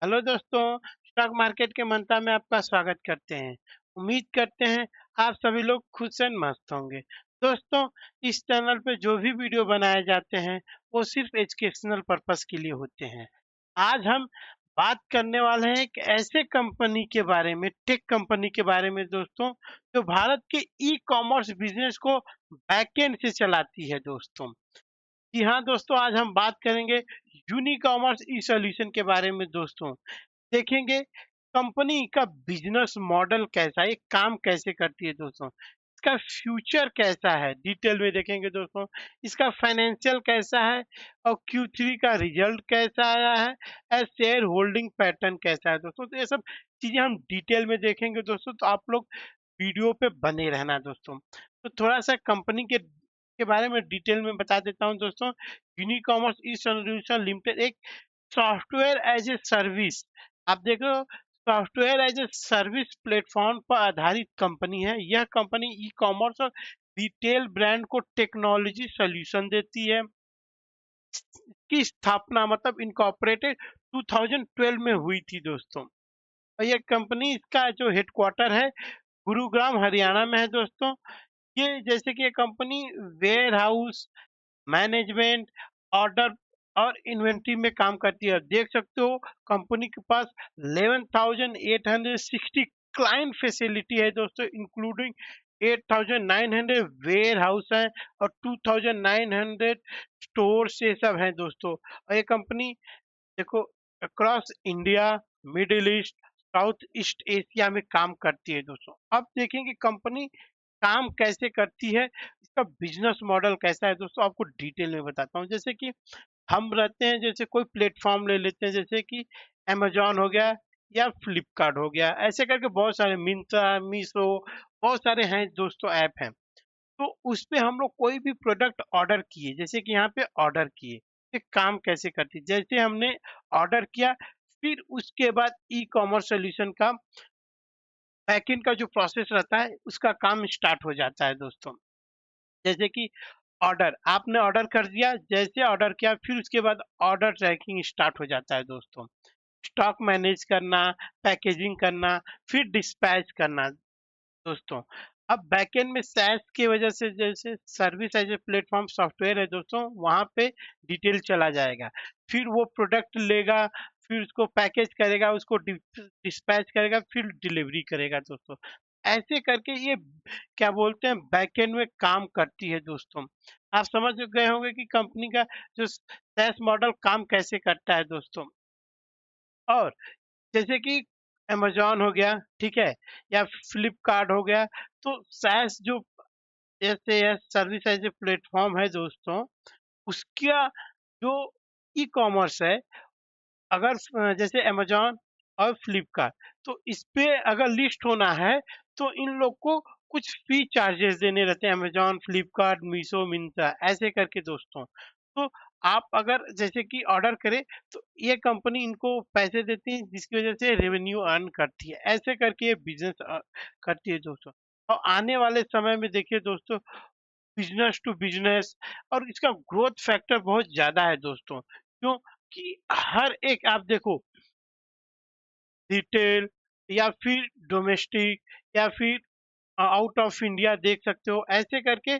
Hello दोस्तों, stock market के मंत्रा में आपका स्वागत करते हैं। उम्मीद करते हैं आप सभी लोग खुश एंड मस्त होंगे। दोस्तों, इस चैनल पे जो भी वीडियो बनाए जाते हैं वो सिर्फ एजुकेशनल पर्पस के लिए होते हैं। आज हम बात करने वाले हैं एक ऐसे कंपनी के बारे में, टेक कंपनी के बारे में दोस्तों, जो भारत के ई कॉमर्स बिजनेस को बैकएंड से चलाती है दोस्तों। जी हाँ दोस्तों, आज हम बात करेंगे यूनिकॉमर्स ई सॉल्यूशन के बारे में दोस्तों। देखेंगे कंपनी का बिजनेस मॉडल कैसा है, ये काम कैसे करती है दोस्तों, इसका फ्यूचर कैसा है डिटेल में देखेंगे दोस्तों, इसका फाइनेंशियल कैसा है और Q3 का रिजल्ट कैसा आया है और शेयर होल्डिंग पैटर्न कैसा है दोस्तों। तो ये सब चीजें हम डिटेल में देखेंगे दोस्तों, तो आप लोग वीडियो पे बने रहना दोस्तों। तो थोड़ा सा कंपनी के बारे में डिटेल में बता देता हूँ दोस्तों। यूनिकॉमर्स ई सॉल्यूशन लिमिटेड एक सॉफ्टवेयर एज ए सर्विस, आप देखो, software as a service platform पर आधारित कंपनी है। यह कंपनी ई कॉमर्स और रिटेल ब्रांड को टेक्नोलॉजी सॉल्यूशन देती है। की स्थापना मतलब इनकॉर्पोरेटेड 2012 में हुई थी दोस्तों। और यह कंपनी, इसका जो हेडक्वार्टर है गुरुग्राम हरियाणा में है दोस्तों। ये जैसे कि ये company warehouse management, order और इन्वेंट्री में काम करती है। देख सकते हो कंपनी के पास 11,860 क्लाइंट फैसिलिटी है दोस्तों, इंक्लूडिंग 8,900 वेयर हाउस है और 2,900 स्टोर से सब है दोस्तों। और ये कंपनी देखो across India, middle east, south east Asia में काम करती है दोस्तों। अब देखेंगे कंपनी काम कैसे करती है, इसका बिजनेस मॉडल कैसा है दोस्तों, आपको डिटेल में बताता हूँ। जैसे कि हम रहते हैं, जैसे कोई प्लेटफॉर्म ले लेते हैं, जैसे कि अमेजोन हो गया या फ्लिपकार्ट हो गया, ऐसे करके बहुत सारे मिंत्रा, मीशो, बहुत सारे हैं दोस्तों ऐप हैं। तो उस पे हम लोग कोई भी प्रोडक्ट ऑर्डर किए, जैसे कि यहाँ पे ऑर्डर किए, ये काम कैसे करती है, जैसे हमने ऑर्डर किया, फिर उसके बाद ई कॉमर्स सोल्यूशन का बैकएंड का जो प्रोसेस रहता है उसका काम स्टार्ट हो जाता है दोस्तों। जैसे कि ऑर्डर आपने ऑर्डर कर दिया, जैसे ऑर्डर किया फिर उसके बाद ऑर्डर ट्रैकिंग स्टार्ट हो जाता है दोस्तों। स्टॉक मैनेज करना, पैकेजिंग करना, फिर डिस्पैच करना दोस्तों। अब बैकएंड में SaaS की वजह से, जैसे service as a platform software है दोस्तों, वहां पे डिटेल चला जाएगा। फिर वो प्रोडक्ट लेगा, फिर उसको पैकेज करेगा, उसको डिस्पैच करेगा, फिर डिलीवरी करेगा दोस्तों। ऐसे करके ये क्या बोलते हैं बैकएंड में काम करती है दोस्तों। आप समझ गए होंगे कि कंपनी का जो SaaS मॉडल काम कैसे करता है दोस्तों। और जैसे कि अमेज़न हो गया, ठीक है? या फ्लिपकार्ट हो गया, तो SaaS जो जैसे यह सर्विस एज़ ए प्लेटफ़ॉर्म है दोस्तों, उसका जो ई-कॉमर्स है, अगर जैसे अमेज़न और फ्लिपकार्ट, तो इस पे अगर लिस्ट होना है, तो इन लोग को कुछ फी चार्जेस देने रहते हैं, अमेज़न, फ्लिपकार्ट, मीशो, मिंत्रा, ऐसे करके दोस्तों। तो आप अगर जैसे कि ऑर्डर करें, तो ये कंपनी इनको पैसे देती है, जिसकी वजह से रेवेन्यू अर्न करती है। ऐसे करके ये बिज़नेस करती है दोस्तों। और आने वाले समय में देखिए दोस्तों, बिज़नेस टू बिज़नेस और इसका ग्रोथ फैक्टर बहुत ज़्यादा है दोस्तों। क्यों? कि हर एक आप देखो, रिटेल या फिर डोमेस्टिक या फिर आउट ऑफ इंडिया देख सकते हो, ऐसे करके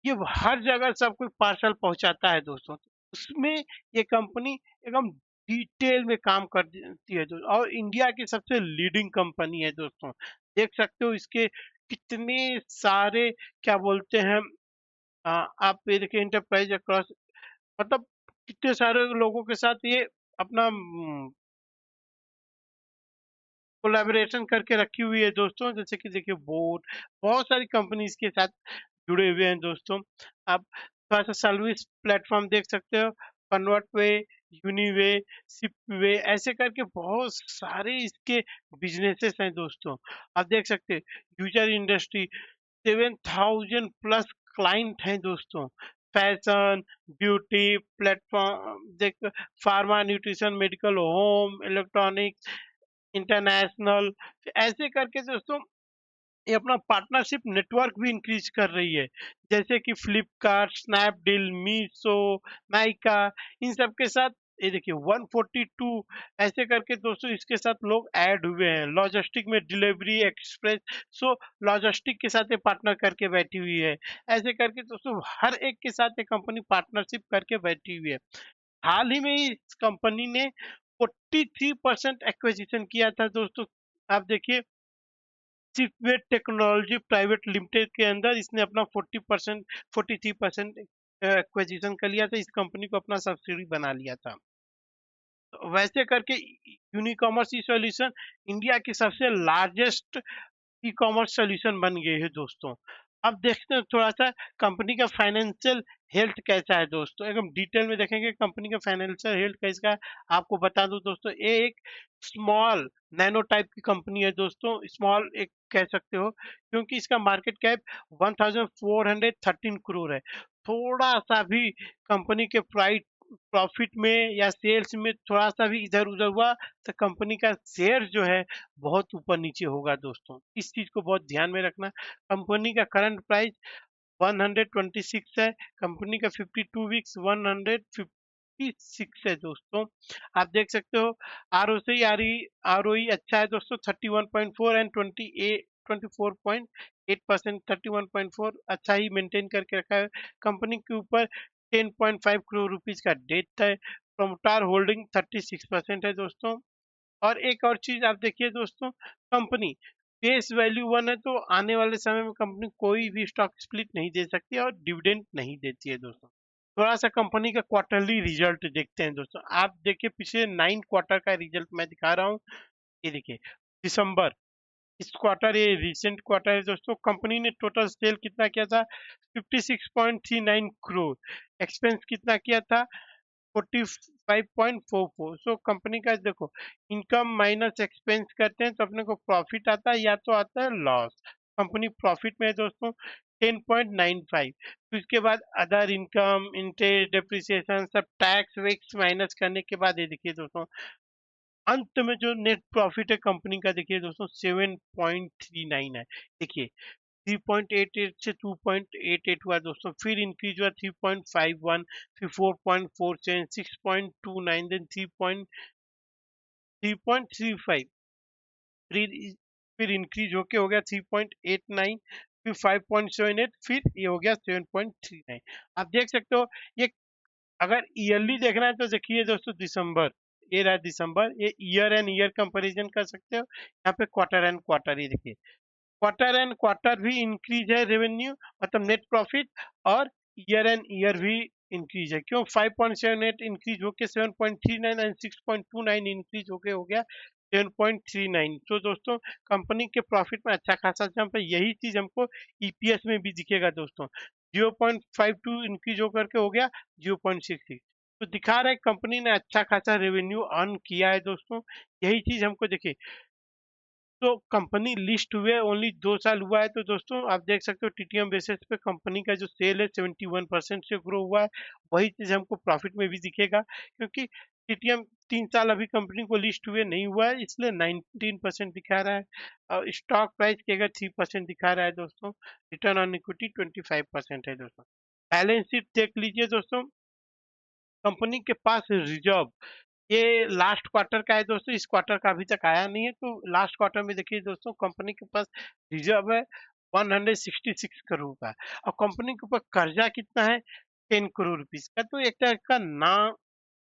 ये हर जगह सब कोई पार्सल पहुंचाता है दोस्तों। उसमें ये कंपनी एकदम डिटेल में काम करती है दोस्तों, और इंडिया की सबसे लीडिंग कंपनी है दोस्तों। देख सकते हो इसके कितने सारे क्या बोलते हैं, आप ये देखिए इंटरप्राइज अक्रॉस, मतलब कितने सारे लोगों के साथ ये अपना कोलैबोरेशन करके रखी हुई है दोस्तों। जैसे कि देखिए बोट, बहुत सारी कंपनीज के साथ जुड़े हुए हैं दोस्तों। आप थोड़ा सा सर्विस प्लेटफॉर्म देख सकते हो, कन्वर्ट वे, यूनिवे, सिपवे, ऐसे करके बहुत सारे इसके बिजनेसेस हैं दोस्तों। आप देख सकते हैं यूजर इंडस्ट्री 7,000 प्लस क्लाइंट हैं दोस्तों। फैशन, ब्यूटी, प्लेटफॉर्म देख, pharma, nutrition, medical, home, electronics, international, ऐसे करके दोस्तों ये अपना पार्टनरशिप नेटवर्क भी इंक्रीज कर रही है। जैसे कि फ्लिपकार्ट, स्नैपडील, मीशो, नाइका, इन सब के साथ ये देखिए 142 ऐसे करके दोस्तों इसके साथ लोग ऐड हुए हैं। लॉजिस्टिक में डिलीवरी एक्सप्रेस, सो लॉजिस्टिक के साथ ये पार्टनर करके बैठी हुई है। ऐसे करके दोस्तों हर एक के साथ ये कंपनी पार्टनरशिप करके बैठी हुई है। हाल ही में इस कंपनी ने 43% एक्विजिशन किया था दोस्तों। आप देखिए शिपवेट टेक्नोलॉजी प्राइवेट लिमिटेड के अंदर इसने अपना 43% एक्विजिशन कर लिया था। इस कंपनी को अपना सब्सिडी बना लिया था। तो वैसे करके यूनिकॉमर्स ई सॉल्यूशन इंडिया की सबसे लार्जेस्ट ई कॉमर्स सोल्यूशन बन गए हैं दोस्तों। अब देखते हैं थोड़ा सा कंपनी का फाइनेंशियल हेल्थ कैसा है दोस्तों, एकदम डिटेल में देखेंगे कंपनी का फाइनेंशियल हेल्थ कैसा है। आपको बता दूं दोस्तों, ये एक स्मॉल नैनो टाइप की कंपनी है दोस्तों। स्मॉल एक कह सकते हो क्योंकि इसका मार्केट कैप 1413 करोड़ है। थोड़ा सा भी कंपनी के प्राइस प्रॉफिट में या सेल्स में थोड़ा सा भी इधर उधर हुआ तो कंपनी का शेयर जो है बहुत ऊपर नीचे होगा दोस्तों। इस चीज को बहुत ध्यान में रखना। कंपनी का करंट प्राइस 126 है। कंपनी का 52 वीक्स 156 है दोस्तों। आप देख सकते हो आरओसी आरओई अच्छा है दोस्तों, 31.4 एंड 24.8%। 31.4 अच्छा ही मेंटेन करके रखा है। कंपनी के ऊपर 10.5 करोड़ रुपीज का डेट है। प्रोमोटर होल्डिंग 36% है दोस्तों। और एक और चीज आप देखिए दोस्तों, कंपनी फेस वैल्यू 1 है तो आने वाले समय में कंपनी कोई भी स्टॉक स्प्लिट नहीं दे सकती और डिविडेंड नहीं देती है दोस्तों। थोड़ा सा कंपनी का क्वार्टरली रिजल्ट देखते हैं दोस्तों। आप देखिए पिछले 9 क्वार्टर का रिजल्ट मैं दिखा रहा हूँ। ये देखिए दिसंबर, इस क्वार्टर, ये रिसेंट क्वार्टर है दोस्तों। कंपनी ने टोटल सेल कितना किया था? 56.39 करोड़। एक्सपेंस कितना किया था? 45.44। सो कंपनी का देखो, इनकम माइनस एक्सपेंस करते हैं तो अपने को प्रॉफिट आता है या तो आता है लॉस। कंपनी प्रॉफिट में है दोस्तों 10.95। फिर उसके बाद अदर इनकम, इंटरेस्ट, डेप्रिसिएशन, सब टैक्स वैक्स माइनस करने के बाद ये देखिए दोस्तों अंत में जो नेट प्रॉफिट है कंपनी का, देखिए दोस्तों 7.39 है। देखिए 3.88 से 2.88 हुआ दोस्तों, फिर इंक्रीज हुआ 3.51, फिर 4.47, 6.29, देन 3.35, फिर इंक्रीज होके हो गया 3.89, फिर 5.78, फिर ये हो गया 7.39। आप देख सकते हो ये, अगर ईयरली देखना है तो देखिए दोस्तों दिसंबर, ये रहा दिसंबर, ये ईयर एंड ईयर कंपैरिजन कर सकते हो। यहाँ पे क्वार्टर एंड क्वार्टर, ये देखिए क्वार्टर एंड क्वार्टर भी इंक्रीज है रेवेन्यू, मतलब नेट प्रॉफिट, और ईयर एंड ईयर भी इंक्रीज है। क्यों? 5.78 इंक्रीज होके 7.39 एंड 6.29 इंक्रीज होके हो गया 7.39। तो दोस्तों कंपनी के प्रॉफिट में अच्छा खासा जंप है। यही चीज हमको ईपीएस में भी दिखेगा दोस्तों। 0.52 इंक्रीज होकर के हो गया 0.66। तो दिखा रहा है कंपनी ने अच्छा खासा रेवेन्यू अर्न किया है दोस्तों। यही चीज हमको देखिए, तो कंपनी लिस्ट हुए ओनली 2 साल हुआ है तो दोस्तों आप देख सकते हो टीटीएम बेसिस पे कंपनी का जो सेल है 71% से ग्रो हुआ है। वही चीज हमको प्रॉफिट में भी दिखेगा क्योंकि टीटीएम 3 साल अभी कंपनी को लिस्ट हुए नहीं हुआ है, इसलिए 19% दिखा रहा है। और स्टॉक प्राइस के अगर 3% दिखा रहा है दोस्तों। रिटर्न ऑन इक्विटी 25% है दोस्तों। बैलेंस शीट देख लीजिए दोस्तों, कंपनी के पास रिजर्व, ये लास्ट क्वार्टर का है दोस्तों, इस क्वार्टर का अभी तक आया नहीं है। तो लास्ट क्वार्टर में देखिए दोस्तों कंपनी के पास रिजर्व है 166 करोड़ का। और कंपनी के ऊपर कर्जा कितना है? 10 करोड़ रुपीज का। तो एक तरह का ना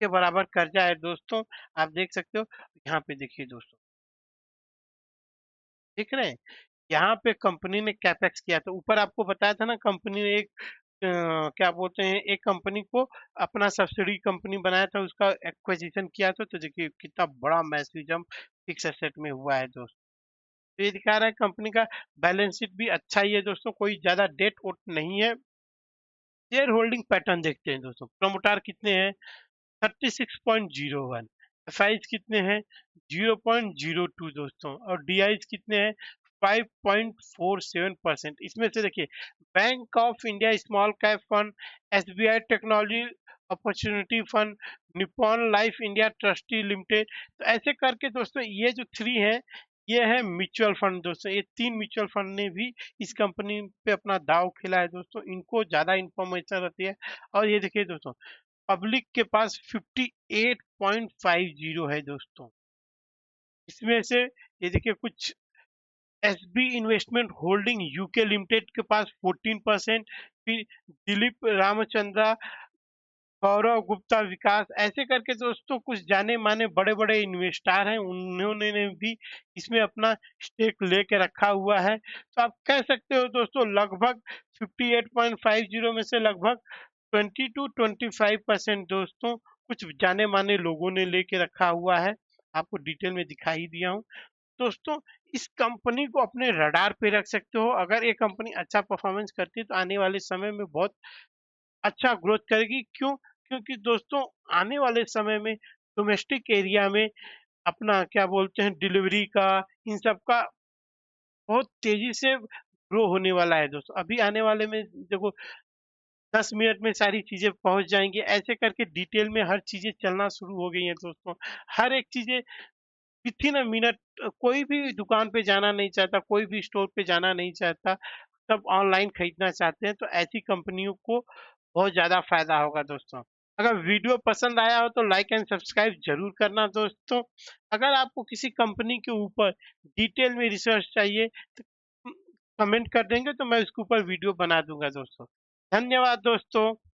के बराबर कर्जा है दोस्तों। आप देख सकते हो, यहाँ पे देखिए दोस्तों, देख रहे हैं यहाँ पे कंपनी ने कैपेक्स किया था। ऊपर आपको बताया था ना कंपनी ने एक क्या बोलते हैं, एक कंपनी को अपना सब्सिडी कंपनी बनाया था, उसका एक्विजिशन किया था। तो देखिए कितना बड़ा मैसिव जंप फिक्स एसेट में हुआ है दोस्तों। तो ये दिखा रहा है कंपनी का बैलेंस शीट भी अच्छा ही है दोस्तों, कोई ज्यादा डेट वोट नहीं है। शेयर होल्डिंग पैटर्न देखते हैं दोस्तों, प्रमोटर कितने हैं? 36.01। एफआईज कितने हैं? 0.02 दोस्तों। और डीआईज कितने हैं? 5.47%। इसमें से देखिए bank of India small cap fund, SBI technology opportunity fund, Nippon life India trustee limited. तो ऐसे करके दोस्तों ये जो 3 है, ये है म्यूचुअल फंड दोस्तों। ये 3 म्यूचुअल फंड ने भी इस कंपनी पे अपना दाव खेला है दोस्तों। इनको ज्यादा इंफॉर्मेशन रहती है। और ये देखिए दोस्तों पब्लिक के पास 58.50 है दोस्तों। इसमें से ये देखिए कुछ SB investment holding UK limited के पास 14%, फिर दिलीप रामचंद्रा, गौरव गुप्ता, विकास, ऐसे करके दोस्तों कुछ जाने माने बड़े बड़े इन्वेस्टर हैं, उन्होंने ने भी इसमें अपना स्टेक लेके रखा हुआ है। तो आप कह सकते हो दोस्तों लगभग 58.50 में से लगभग 20 to 25% दोस्तों कुछ जाने माने लोगों ने लेके रखा हुआ है। आपको डिटेल में दिखाई दिया हूँ दोस्तों। इस कंपनी को अपने रडार पे रख सकते हो। अगर ये कंपनी अच्छा परफॉर्मेंस करती है तो आने वाले समय में बहुत अच्छा ग्रोथ करेगी। क्यों? क्योंकि दोस्तों आने वाले समय में डोमेस्टिक एरिया में अपना क्या बोलते हैं डिलीवरी का, इन सब का बहुत तेजी से ग्रो होने वाला है दोस्तों। अभी आने वाले में देखो 10 मिनट में सारी चीजें पहुंच जाएंगी, ऐसे करके डिटेल में हर चीजें चलना शुरू हो गई हैं दोस्तों। हर एक चीजें विथ इन अ मिनट, कोई भी दुकान पे जाना नहीं चाहता, कोई भी स्टोर पे जाना नहीं चाहता, सब ऑनलाइन खरीदना चाहते हैं। तो ऐसी कंपनियों को बहुत ज़्यादा फायदा होगा दोस्तों। अगर वीडियो पसंद आया हो तो लाइक एंड सब्सक्राइब जरूर करना दोस्तों। अगर आपको किसी कंपनी के ऊपर डिटेल में रिसर्च चाहिए तो कमेंट कर देंगे तो मैं उसके ऊपर वीडियो बना दूंगा दोस्तों। धन्यवाद दोस्तों।